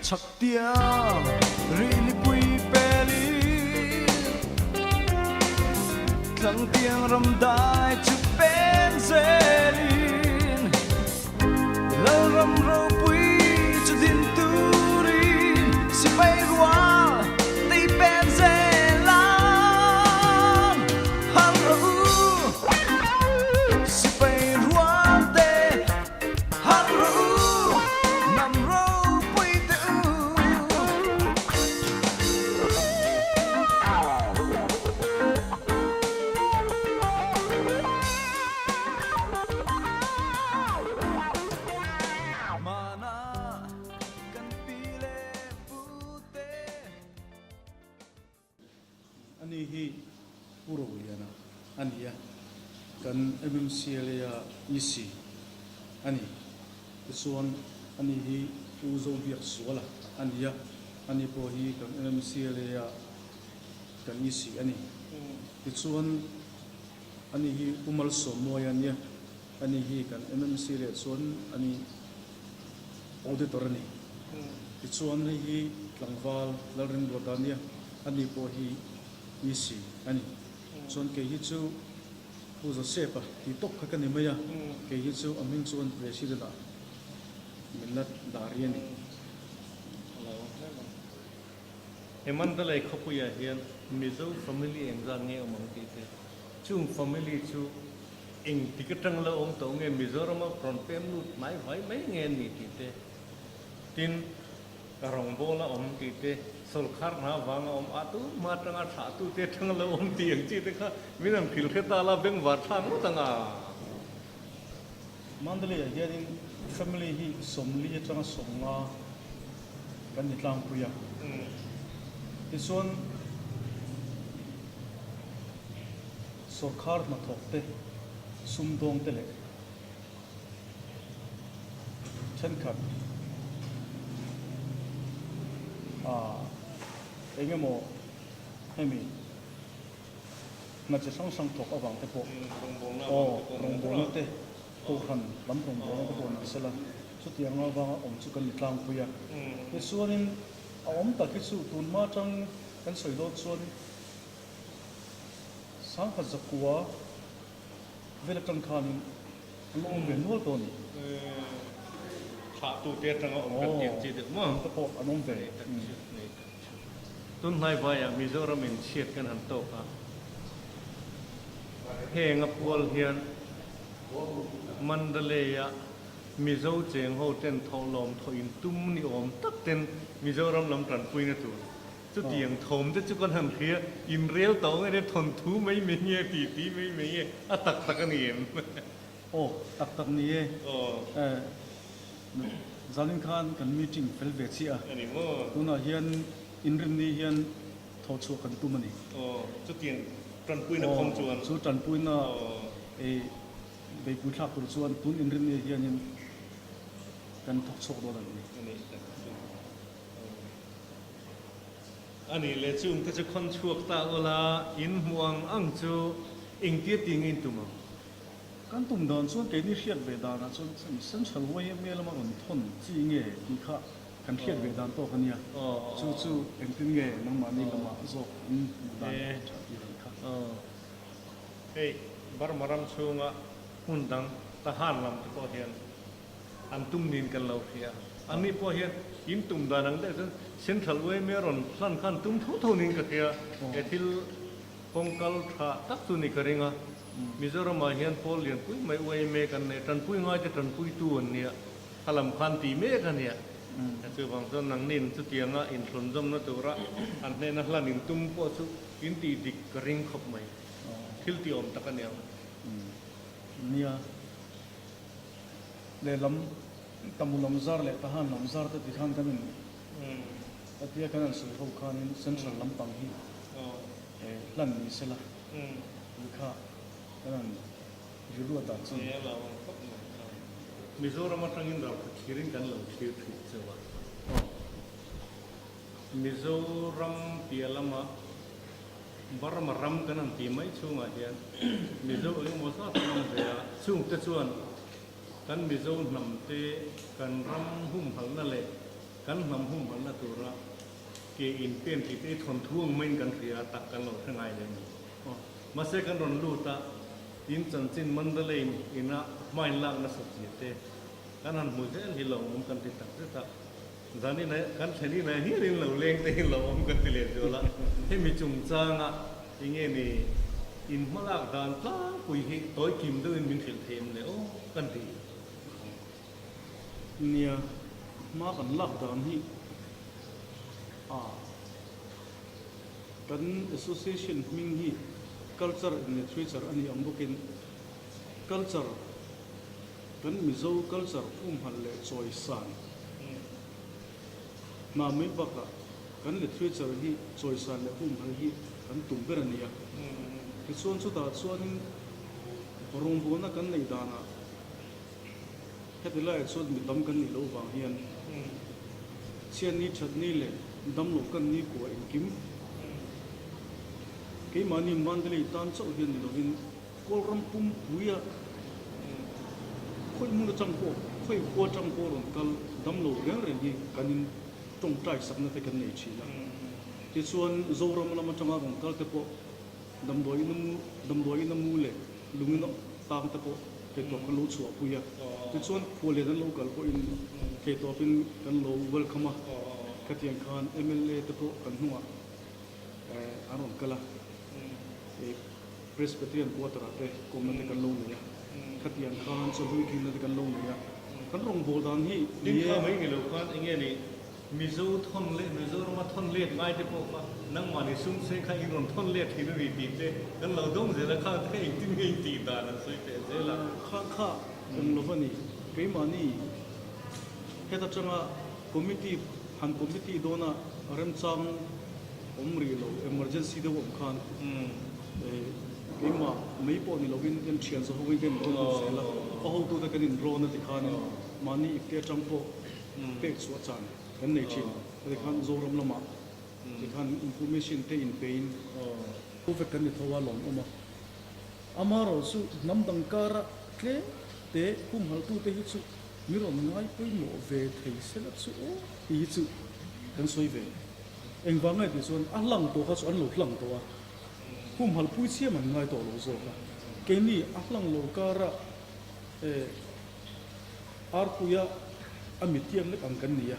ชักเตียรีลิปุยเปลีคลังเตียงรำได้จะเป็นเซลินแล้วรำเราปุยจะดินตูรีสิไปรัวตีเป็นเซลานฮัลโหลสิไปรัวเตฮัลโหลนำเราปุยเตมานากันปีเลปูเตอันนี้ฮีปูโรเลียนะอันนี้กันเอ็มซีเลียยิสีอันนี้ส่วนอันนี้ฮีอูโซเบียสวละอันนี้พอฮีกันเอ็มซีเลียกันยิสีอันนี้ส่วนอันนี้ฮีอุมัลสมวยอันนี้อันนี้ฮีกันเอ็มซีเลียส่วนอันนี้ออดิตอร์นี่ส่วนฮีหลังวาลลารินบัวตานี่อันนี้พอฮียิสีอันนี้ส่วนเกย์จูผู้จะเสพที่ตกกันนี่ไหมอะเกย์จูอามินส่วนประธานด่ามิลลัดดารีนี่เฮมันตะเลยขบุยเฮียนมิโซฟามิลี่เองจะเงี้ยมังตีเตจุ่มฟามิลี่จูเองที่กระทั่งเราองตัวเงี้ยมิโซรามาพรอนเป็นลูกไม่ไหวไม่เงี้ยนี่ตีเตตินรองโบละอมตีเตสุลคาร์นาวังอมอาตุมาตั้งอาชาตุเตทั้งเราอมตีอย่างจีเตค่ะมินันพิลเทตาลาเบงวัดทางมุตังอามันเลยเฮียนฟามิลี่ฮีสมลีจังสมงากันนิทลางปุยที่ส่วนสุขารมาทบเตสุมดงเตเล็กเช่นกันเองก็โมให้มีน่าจะสั่งถกเอาบังเตปกรงโบนเตโกหันลำรงโบนเตปกนั่นเสละสุดที่ยังเอาบังอมจุกันนิทลางปุยที่ส่วนนี้อมตักที่สุดตุนมาจังกันสวยโดดส่วนสังขจักรัวเวลาจังคานิลงเวียนหัวตัวนี้ขาตุเตทั้งอมกันเตียงจีเตมั้งตะโพกอันนั้นเวรตุนไฮบายมิโซรามินเชียดกันหันโตค่ะเฮงปัวเฮียนมันเดลียมิโซเจงโฮเทนทองลมทอินตุ้มนิอมตักเต็นมิโซรามลำตันปุยนะตัวจุดยังทมจะจุกันหันเฮียอินเรียวโตไงเด็ดทนทูไม่เมียตีไม่เมียอะตักกันเองโอ้ตักนี้ซาลินคานกันมีติ้งเฟลเวตซี่อันนี้มั้งตัวน่ะเฮียนอินริมนี้เฮียนทอดชัวกันตุ้มมันนี่จุดยังตันปุยนะคงจวนสุดตันปุยน่ะไปพูดทักตัวส่วนตุนอินริมนี้เฮียนกันทอดชัวตัวนั้นนี่อันนี้เลยจุ่มก็จะคนชั่วตาโอลาอินห่วงอังจูอิงเตียติงอินตุมกันตุ่มดอนส่วนเกนี่เทียดเวดานะส่วนสันชลวัยเมื่อละมาอุ่นทนจีเงี้ยดีค่ะกันเทียดเวดานโตกันเนี่ยจู่เอ็งตึงเงี้ยน้องมานี่ละมาโซได้ชัดดีเลยค่ะเฮ้ยบารมารำชูงะหุ่นดังทหารลำตะโกเฮียนอันตุ้มนินกันเราเฮียอันนี้พอเฮียนอินตุ่มดานังได้จนเส้นทะลุเมื่อรอนสั้นขันตุ้มทุ่นินกันเฮียเอทิลปงกัลทาตักตุนิกเริงะมิโซรามาเฮียนพอเลียนปุยไม่อวยเมกันเนี่ยจันปุยง่ายจะจันปุยตัวเนี่ยขลังพันตีเมกันเนี่ยแต่คือบางส่วนนังนินสุดที่ยังอินทรนจมนั่นตัวละอันนี้นั่นละนินตุ้มพอสุอินตีดิกเริงขบไม่ทิลตีอมตะกันเนี่ยเนี่ยเลยลำตำมุลำซาร์เลยทหารลำซาร์ที่ข้างกันนี่แต่ที่กันนั่นสุดเขาข้านี่เซ็นทรัลลำปังฮีหลังนี้เสละลูกค้านั่นยูรัวตัดส่วนมิโซรามาทางอินเราคิริงกันเราคิดผิดเสียวมิโซรัมเปียลมาบารมารำกันนั่นตีไม่ช่วงอะไรมิโซเองมั่วซาตั้งเดียช่วงแต่ส่วนกันมิโซนำเตกันรำหุ่มหังนั่นแหละ kan nam hum bala tura ke in pen ti te thon thuang main kan thia tak kan lo thangai le ma se kan ron lu ta in chan chin mandale ina main lang na sat te kan han mu te hi lo om kan ti tak te ta zani na kan thani na hi rin lo leng te lo om kan ti le jola he mi chung changa inge ni in malak dan tla pui hi toy kim do in min thil them le o kan ti nia ma kan lak dan hi kan association ming hi culture and literature ani ambukin culture kan mizo culture halle choi san na me baka kan literature hi choi san le hal hi kan tumber ania ki chuan chu da chuan rong bona kan nei dana hetilai chuan mi dam kan ni lo wang hian chian ni that ni le dam lo kan ni ko in kim ke mani mandali tan chau hian ni lovin kolram pum buya khoi mu chang ko khoi ko chang ko ron kal dam lo reng reng hi kanin tong tai sak na te kan nei chi la ti chuan zoram lama changa ron kal te po dam doi na mu le lungin tang te po ke to kan lo chua puya ti chuan khole dan lo kal ko in ke to pin kan lo welcome katian khan MLA te po kan huwa aron kala Presbyterian quarter te komna te kan lo ne ya khatian khan so hui kin te kan lo ne ya kan rong bol dan hi ning kha mai ngi lo khan inge ni mizo thon le mizo ma thon le ngai te po ma nang ma ni sum se kha in ron thon le thi ri ti te kan lo dong je la kha te in tin ngi ti da na soi te je la kha ong lo ni ke mani heta changa committee han committee dona rem chang omri lo emergency de wom khan ke ma mei po ni login em chian so hovin ken ron se la a ho tu ta kan in ro na ti khan mani ke chang po pe chu chan kan nei chin te khan zo ram lama te khan information te in pain ko ve kan ni thawa lom oma amaro su nam dang kara tle te kum hal tu te hi chu mi ron ngai pui mo ve thei se la chu o hi chu kan soi ve eng wangai ti chuan a hlang to kha chu an lo hlang to a kum hal pui chiam an ngai to lo zo ka ke ni a hlang lo kara ar puya amitiam le kan nia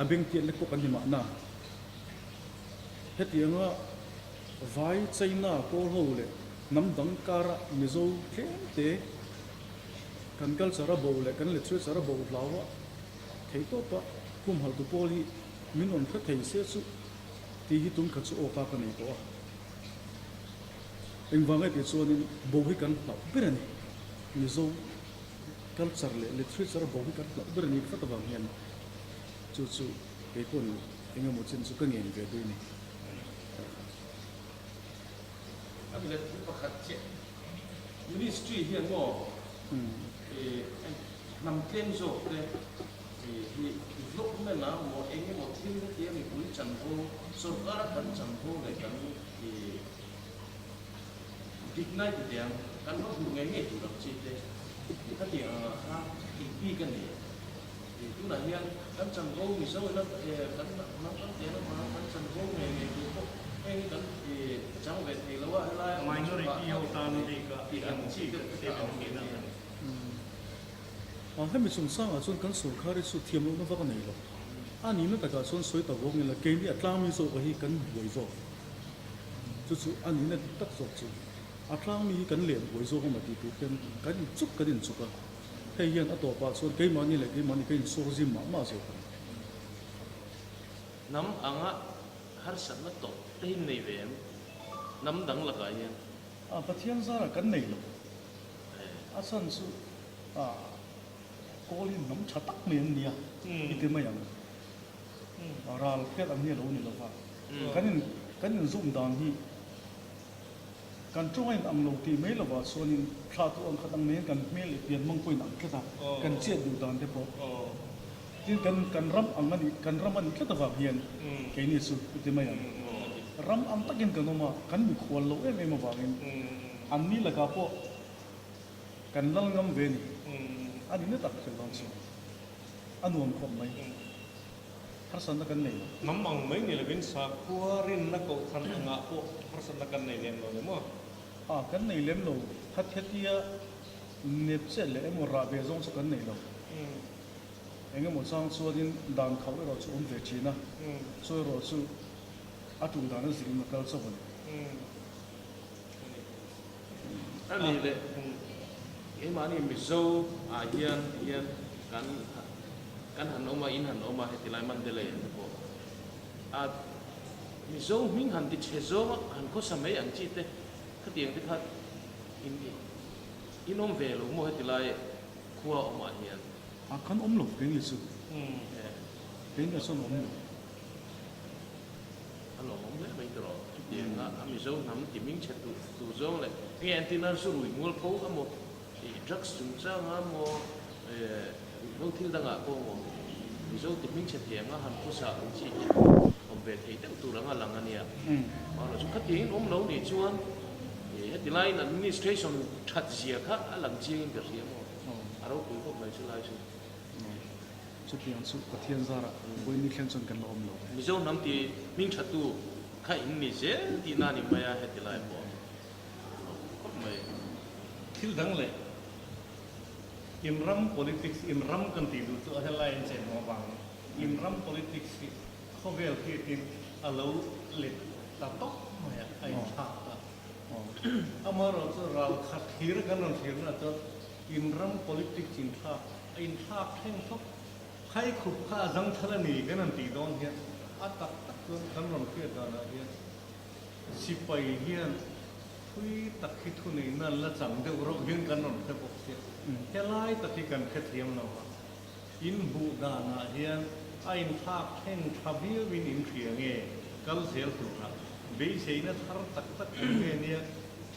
abeng tian le ko kan ni ma na hetianga vai chaina ko ho le nam dang kara mizo te kan culture bo le kan literature bo lawa thei to pa kum hal tu poli minon kha thei se chu ti hi tum kha chu o ka ka nei ko eng wangai pe chuan in bo hi kan lau berani mizo culture le literature bo hi kan lau berani kha ta wang hian chu ke pon enga mo chen chu ka ngeng ve du ni apila pakhat che ministry hian mo nam tlem zo te hi vlog me na mo enge mo thil te mi pui chan ho sarkar kan chan ho le kan ignite te ang kan no hu nge tu rak chi te ka ti a pi kan ni tu na hian kan chan ho mi so na kan na kan te na ma kan chan ho nge tu ko eng kan chang ve thei lawa la minority ho tan di ka ti an chi ke te an ni na hai mi chung sang a chun kan sarkar chu thiam lo na va ka nei lo ani na ta ka chun soi ta wong ni la ke ni atlang mi zo hi kan boi zo chu ani na tak zo chu atlang mi kan len boi zo ma ti tu kan chuk ka din chuka hei hian a to pa chun ke mani le ke mani ke so jim ma zo nam anga har san na to te hin nei ve nam dang la ka hian a pathian zara kan nei lo a san su kolin nam chatak men nia iti ma yang ral pet am ni lo ni lo fa kanin zoom dan hi kan trongai am lo ti mai lo wa sonin tha tu ang khatang men kan mel pian mong point ang kata kan chet du dan te po tin kan ram ang ani kan ram an kata wa hian ke ni su iti ma yang ram am takin kanoma kan mi khol lo em ma wa ngin an ni la ka po kan lal ngam ve ni ani na tak khel dan chu anuam khom mai har san na kan nei lo namang mai ni levin sa kuarin na ko khan nga po persona kan nei lem lo le mo a kan nei lem lo hat hetia nep che le mo ra be zong chu kan nei lo enge mo sang chu din dan khau ro chu ve chi na so ro chu atu dan na zin na kal so bon ani le e mani mizo a hian kan han oma in han oma he tilai man dele ko a mizo ming han ti chezo han ko samai ang chi te khatiang ti khat in om ve lo mo he tilai khuwa oma hian a kan om lo ke ni chu ke ni so om lo alo mong le mai tro tiang a mizo nam ti ming chet tu zo le nge antina su rui ngol ko amo drugs chung cha nga mo lo thil danga ko mo mizo ti ming chet tiang a han ko sa chi om ve thei te tu ranga lang ania ma lo chu khatin om lo ni chuan he tilai administration that zia kha alang chiang in ber ria mo aro ku ko mai chu lai chu chu pian chu pathian zara boi ni khen chon kan lo om lo mizo nam ti ming chat tu kha in ni je ti na ni maya he tilai po ko mai thil dang le imram politics imram kan ti du to helai en chen mo bang imram politics ki khovel ki tin alo le ta tok maya ai tha amaro chu ral khat thir kan non thir na to imram politics in tha in tha theng thok khai khup kha jang thala ni kan an ti don hian a tak tak kan non ki da na hian sipai hian thui tak khi thu nei nan la chang de ro hian kan non the bok se helai tak kan khe thiam no in bu da na hian a in thak theng thabil win in thiang e kal sel tu ra be sei na thar tak tak nge ne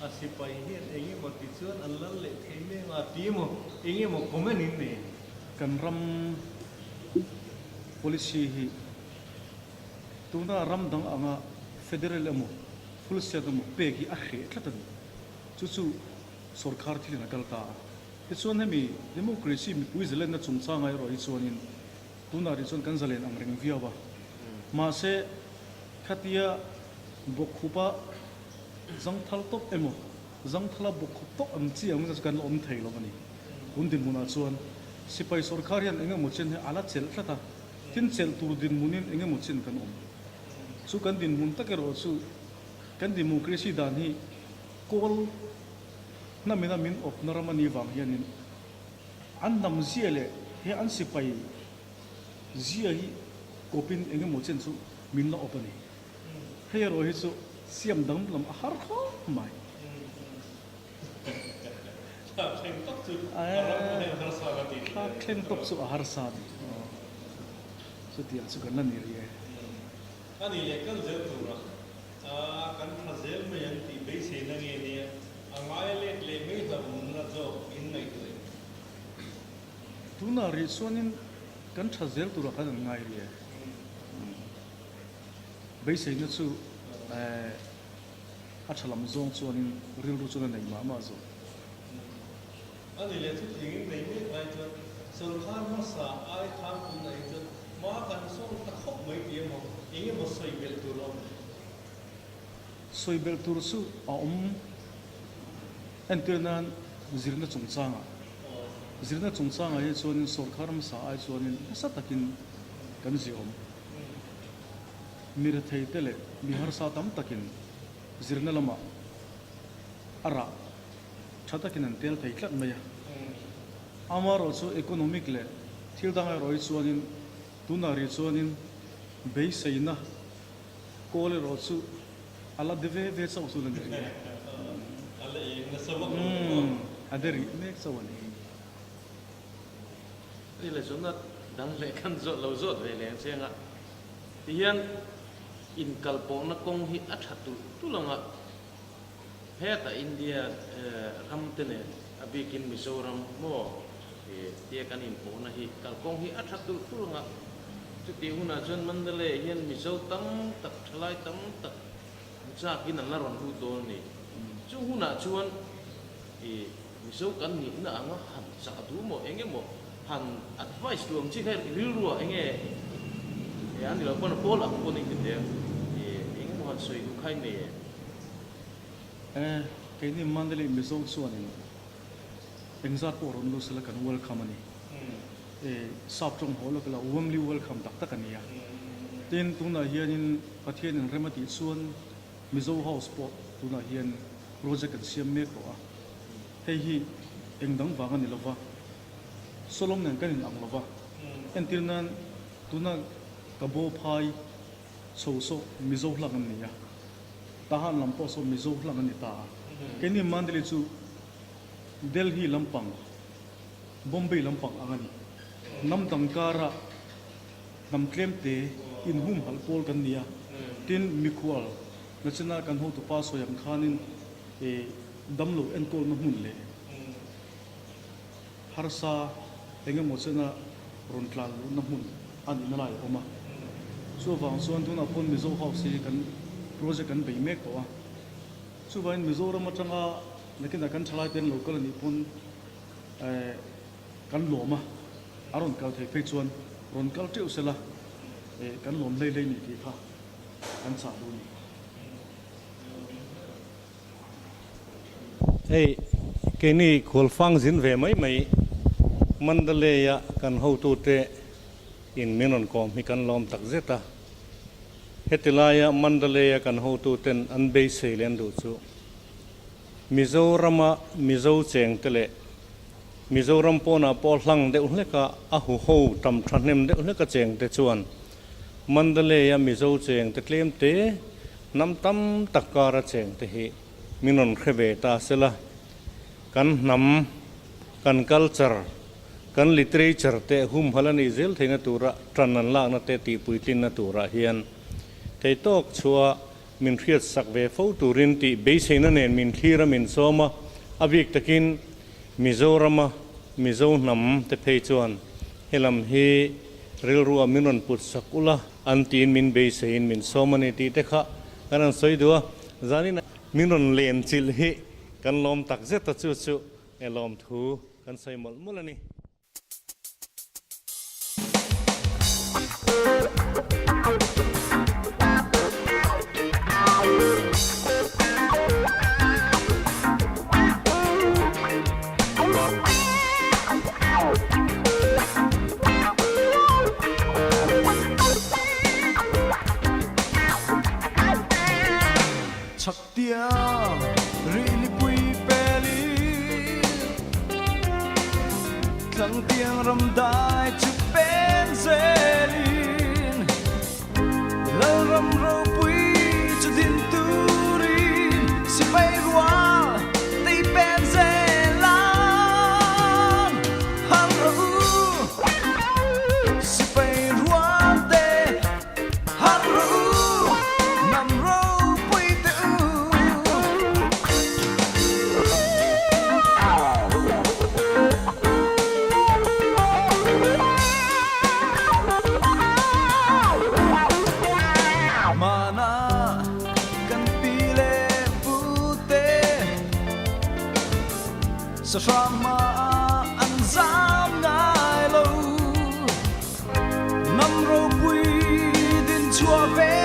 a sipai hian enge mo ti chuan an lal le thei me nga ti mo enge mo comment in ne kan ram policy hi tuna ram dang anga federal amo full set amo pe ki a khe tlata chu chu sarkar thil na kalta ti chuan hemi democracy mi pui zealand na chung changai ro hi chuan in tuna ri chuan kan zalen ang reng viawa ma se khatia bokhupa zangthal top emo zangthala bokhup to am chi ang kan om thei lo ani undin muna chuan sipai sarkar hian enga mo chen he ala chel tlata tin chel tur din munin enga mo chen kan om chu kan din mun takero chu kan democracy dan hi kol na mina min op naramani wang hianin an nam ziale he an sipai zia hi kopin enga mo chen chu min la opani he ro hi chu siam dang lam har kho mai theng tok chu ram ne har sa ga ti ha klem tok chu har sa chu tia chu kan ni ri ani le kan zel tu ra kan phazel me yang ti be se na nge ne angai le me da mun na zo in nei tu tuna ri sonin kan thazel tu ra kan ngai ri be se na chu a chalam zong chuanin ril ru chuan nei ma zo ani le chu thing nei me ai chu sol khan ma sa ai khan tu nei chu ma kan so ta khop mai ti mo inge mo soi bel tu lo soibel tur su a enternan zirna chungchanga zirna chungchanga ye chuanin sarkaram sa ai chuanin sa takin kan ziom mir thei tele bihar sa tam takin zirna lama ara thatakin an tel thei tlat maya amaro chu economic le thil danga roi chuanin tunari chuanin beisaina kole ro chu ala deve ve sa usulan deri ala ye na sa wa aderi mek sa wani ni le zona dang le kan zo lo zo ve le senga tian in kalpo na kong hi athatu tulanga heta india ramtene abikin mizoram mo dia kan info na hi kalkong hi athatu tulanga ti huna jon mandale hian mizo tam tak thlai tam tak cha kin an la ron hu do ni chu huna chuan mizo kan ni na anga han cha du mo enge mo han advice luang chi khai ril ruwa enge anh là con phố là con đi cái tiếng thì những món suy cũng khai nè cái này mang đến mình dâu xuân này anh ra cổ rồng lúc là cái welcome này sắp trong hồ là cái là warmly welcome đặc tất cả này tên tu na hiền phát hiện rằng mà xuân mình dâu house sport tu na hiền project cái xem mấy cái hay hi anh đóng vàng anh lova solom nên cái anh lova anh tin rằng tu na cái bộ phai sâu sâu mình dâu làm cái này tahan lampo so mizo lang ani ta keni mandali chu Delhi lampang Bombay lampang angani nam tangkara nam klem te in hum hal pol kan nia tin mikwal nachina kan ho to paso yam khanin damlo en kol na hun le harsa enga mochena rontlal na hun ani na lai oma so wang so antuna pon mizo house kan project kan bei mek to chu vain mizoram atanga lekin kan thalai ten local ni pon kan loma aron kal thei fe chuan ron kal tiu sela kan lom lei lei ni ti kha kan sa lu ni cái này khol phang zin về mấy Mandalaya kan ho tu te in menon kom hi kan lom tak zeta hetilaya Mandalaya kan ho tu ten an be selen du chu Mizorama mizo cheng tele Mizoram pona pol hlang de uleka a hu ho tam thanem de uleka cheng te chuan Mandalaya mizo cheng te tlem te nam tam takara cheng te hi minon khebe ta sela kan nam kan culture kan literature te hum halani zel thenga tura tranan la na te ti puitin na tura hian thei tok chua min khiat sak ve fo turin ti be seina nen min thira min soma avik takin Mizorama mizo nam te phei chuan helam hi rilruwa minon put sakula antin min be sein min soma ni ti te kha kanan soidua zanin minon len chil hi kan lom tak zeta chu chu elom thu kan sai mol mulani chắc tia really pui peli thằng tiếng rầm đai chụp bên zelin lơ rầm râu pui cho tin turin si bay qua tay bên zelan han ru si bay qua te han ru nam râu mana kan pile pute sa sama an zam ngai lo nam ro pui din chua ve